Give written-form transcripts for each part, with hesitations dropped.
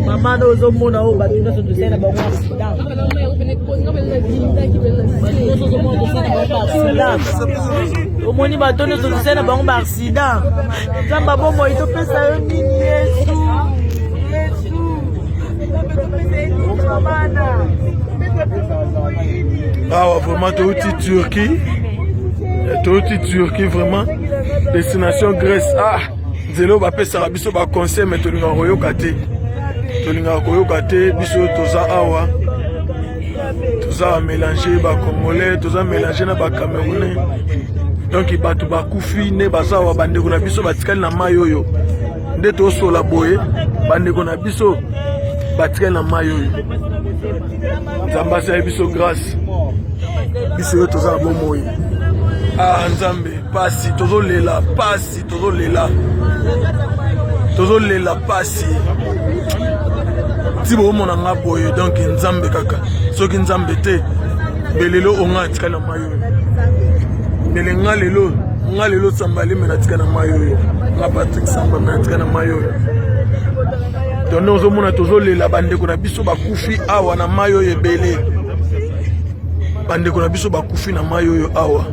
Maman knows a moon over to say about o moni batono to sena bango ba accident zamba bombo ito pesa yo nini Yesu ah vraiment Turquie vraiment destination Grèce ah zelo ba pesa biso ba conseil mais tolinga koyoka te biso toza awa toza mélanger ba congolais toza mélanger na ba camerounais donc batu bakufi ne bazawa bandeko na biso batikali na mai oyo nde tosola boye bandeko na biso batikali na mai oyo nzambe asali biso grâce biso oyo toza na bomoi ah nzambe pasi tozolela pasi ti bomona nga boye donc nzambe kaka soki nzambe te belelo onga atikali na mai oyo mele nga lelo sambali me natika na mai oyo nga Patrick Samba me natika na mai oyo tonde ozomona tozolela bandeko na biso bakufi awa na mai oyo ebele bandeko na biso bakufi na mai oyo awa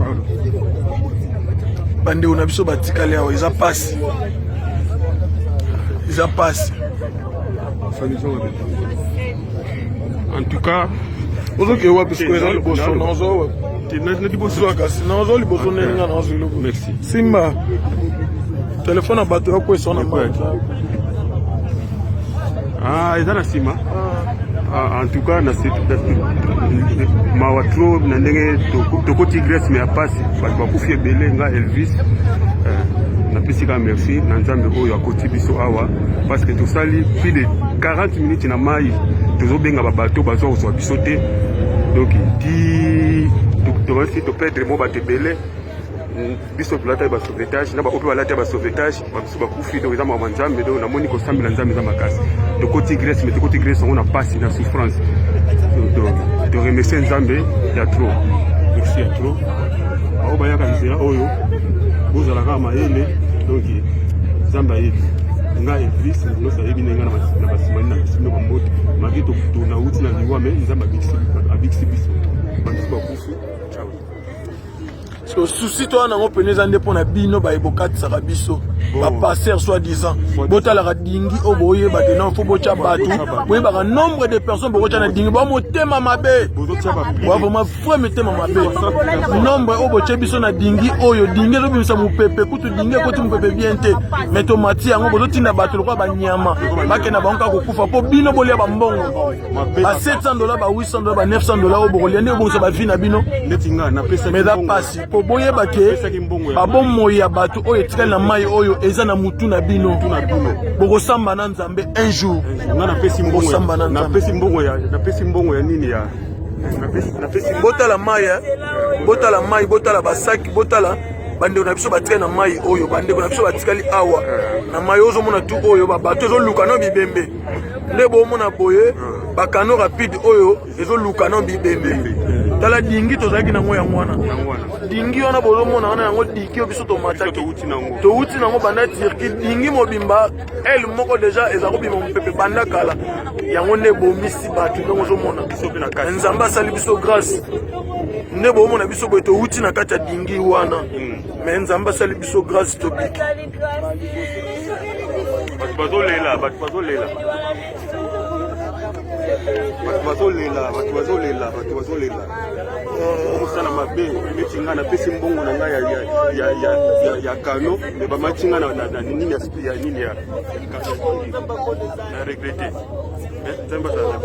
bandeko na biso batikali awa eza pasi en tout cas ozoke wapi sikoyo liboso nazo merci simba telefone ya bato yakwesa na mai ah eza na nsima en tout cas mawa tro na ndenge tokoti Grèce me ya pasi bato bakufi ebele nga Elvis napesi kaka merci na nzambe oyo akoti biso awa parce que tosali plus de 40 minutes na mai tozobenga babato bazwa kozwa biso te donc tokoki toperdre mo bato ebele biso tolata basauvetage na baoyo mpe balata basauvetage babiso bakufi donc eza mawa nzambe donc namoni kosambela nzambe eza makasi tokoti Grèce mais tokoti Grèce yango na pasi na souffrance toremercie nzambe ya tro merci ya tro bao bayaka nzela oyo bozalaka mayele donc nzambe ayebi nga Elvis nyonso ayebi ndenga na basimani na bisimino bambote maki tonauti na liwa me nzambe abikisi biso babiso bakufi so souci to nango pene eza nde mpo na bino bayebokatisaka biso bapasser soi-disant botalaka dingi oyo boyeba te non fo botya bato boyebaka nombre de personnes bokotya na dingi boa motema mabe boa vraiment fue mitema mabe nombre oyo botye biso na dingi oyo dingi ezobimisa mopepe kutu dingi ekoti mopepe bien te mais tomati yango bozotinda bato lokola banyama bakenda bango kaka kokufa mpo bino bolia bambongo ba $700 ba $800 ba $900 oyo bokolia nde obongisa bavi na bino mais eza pasi po boyeba ke babomoi ya bato oyo etikali na mai oyo eza na mutu na bino bokosamba na nzambe un jour napesi mbongo ya nini ya botala mai botala basaki botala bandeko na biso batikali na mai oyo bandeko na biso batikali awa na mai ozomona tu oyo babato ezoluka no bibembe nde bomona boye bakano rapide oyo ezoluka no bibembe tala dingi tozalaki nango yango wana dingi wana bozomona wana yango diki oyo biso tomataki touti nango banda Turquie dingi mobimba ele moko deja eza kobima mopepe banda kala yango nde bomisi bato ndenge ozomona nzambe asali biso grâce nde bomona biso boye touti na kati ya dingi wana mais nzambe asali biso grâce tobiki bato bazolela osala mabe neti nga napesi mbongo na ngai ya kano bamati nga na nini ya nini ya regrete nzambe azala